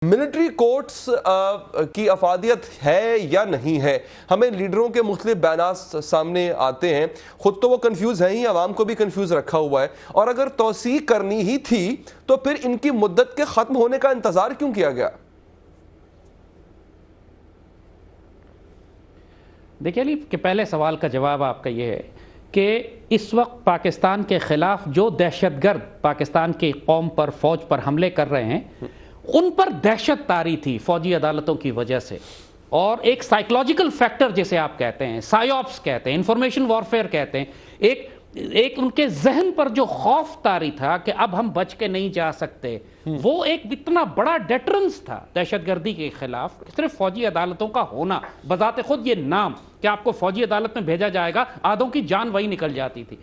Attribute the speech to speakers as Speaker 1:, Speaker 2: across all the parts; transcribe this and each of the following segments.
Speaker 1: Military courts की अफादियत है या नहीं है। हमें लीडरों के मुख्तलिफ बयानात सामने आते हैं, खुद तो वो कंफ्यूज हैं ही, आवाम को भी कंफ्यूज रखा हुआ है। और अगर तौसी करनी ही थी तो फिर इनकी मुद्दत के खत्म होने का इंतजार क्यों किया गया?
Speaker 2: देखिए अली, कि पहले सवाल का जवाब आपका यह है कि इस वक्त पाकिस्तान के खिलाफ जो दहशतगर्द पाकिस्तान की कौम पर, फौज पर हमले कर रहे हैं, उन पर दहशत तारी थी फौजी अदालतों की वजह से। और एक साइकोलॉजिकल फैक्टर जिसे आप कहते हैं, साइऑप्स कहते हैं, इंफॉर्मेशन वॉरफेयर कहते हैं, एक उनके जहन पर जो खौफ तारी था कि अब हम बच के नहीं जा सकते, वो एक इतना बड़ा डेटरेंस था दहशतगर्दी के खिलाफ। सिर्फ फौजी अदालतों का होना, बजाते खुद ये नाम कि आपको फौजी अदालत में भेजा जाएगा, आधों की जान वही निकल जाती थी।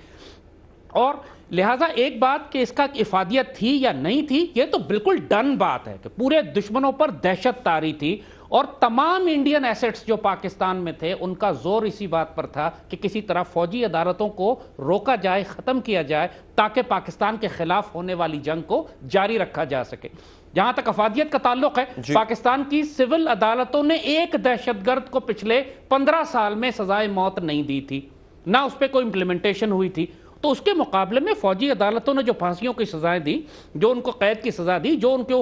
Speaker 2: और लिहाजा एक बात कि इसका इफादियत थी या नहीं थी, ये तो बिल्कुल डन बात है कि पूरे दुश्मनों पर दहशत तारी थी। और तमाम इंडियन एसेट्स जो पाकिस्तान में थे, उनका जोर इसी बात पर था कि किसी तरह फौजी अदालतों को रोका जाए, ख़त्म किया जाए, ताकि पाकिस्तान के खिलाफ होने वाली जंग को जारी रखा जा सके। जहां तक अफादियत का ताल्लुक है, पाकिस्तान की सिविल अदालतों ने एक दहशतगर्द को पिछले 15 साल में सजाए मौत नहीं दी थी, ना उस पर कोई इंप्लीमेंटेशन हुई थी। तो उसके मुकाबले में फौजी अदालतों ने जो फांसियों की सजाएं दी, जो उनको कैद की सजा दी, जो उनको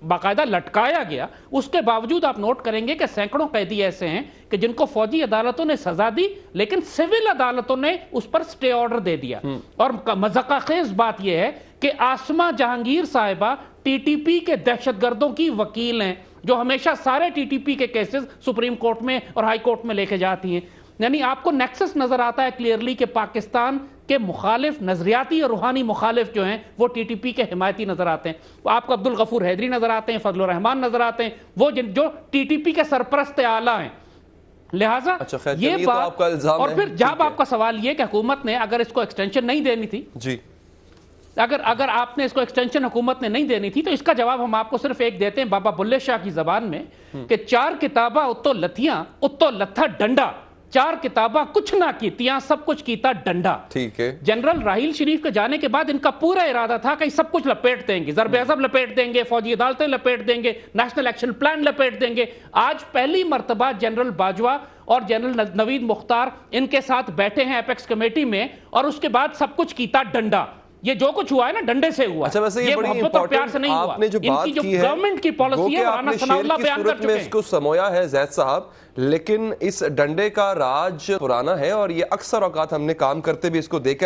Speaker 2: बाकायदा लटकाया गया, उसके बावजूद आप नोट करेंगे कि सैकड़ों कैदी ऐसे हैं कि जिनको फौजी अदालतों ने सजा दी, लेकिन सिविल अदालतों ने उस पर स्टे ऑर्डर दे दिया। और मज़ाक़खेज़ बात यह है कि आसमा जहांगीर साहिबा टीटीपी के दहशतगर्दों की वकील हैं, जो हमेशा सारे टीटीपी के केसेस सुप्रीम कोर्ट में और हाई कोर्ट में लेके जाती हैं। यानी आपको नेक्सस नजर आता है क्लियरली कि पाकिस्तान के मुखालिफ, नजरियाती और रूहानी मुखालिफ जो हैं, वो टीटीपी के हिमायती नजर आते हैं। आपको अब्दुल गफूर हैदरी नजर आते हैं, फजलुर रहमान नजर आते हैं, वो जो टीटीपी के सरपरस्त आला हैं। लिहाजा ये बात, और फिर जब आपका सवाल ये कि हुकूमत ने अगर इसको एक्सटेंशन नहीं देनी थी जी, अगर आपने इसको एक्सटेंशन हुकूमत ने नहीं देनी थी, तो इसका जवाब हम आपको सिर्फ एक देते हैं बाबा बुल्ले शाह की जबान में कि 4 किताबा उत्तो लथियां उत्तो लथा डंडा, 4 किताबा कुछ ना कीतियां सब कुछ कीता डंडा। ठीक है। जनरल राहील शरीफ के जाने के बाद इनका पूरा इरादा था कि सब कुछ लपेट देंगे, ज़र्ब-ए-अज़ब लपेट देंगे, फौजी अदालतें लपेट देंगे, नेशनल एक्शन प्लान लपेट देंगे। आज पहली मर्तबा जनरल बाजवा और जनरल नवीद मुख्तार इनके साथ बैठे हैं एपेक्स कमेटी में, और उसके बाद सब कुछ कीता डंडा। ये जो कुछ हुआ है ना, डंडे से हुआ। अच्छा, वैसे ये मोहब्बत और प्यार से नहीं हुआ। आपने जो बात की है, गवर्नमेंट की पॉलिसी है, राना सनाउल्लाह बयान कर चुके हैं,
Speaker 1: इसको समोया है जैद साहब, लेकिन इस डंडे का राज पुराना है और ये अक्सर औकात हमने काम करते भी इसको देखा है।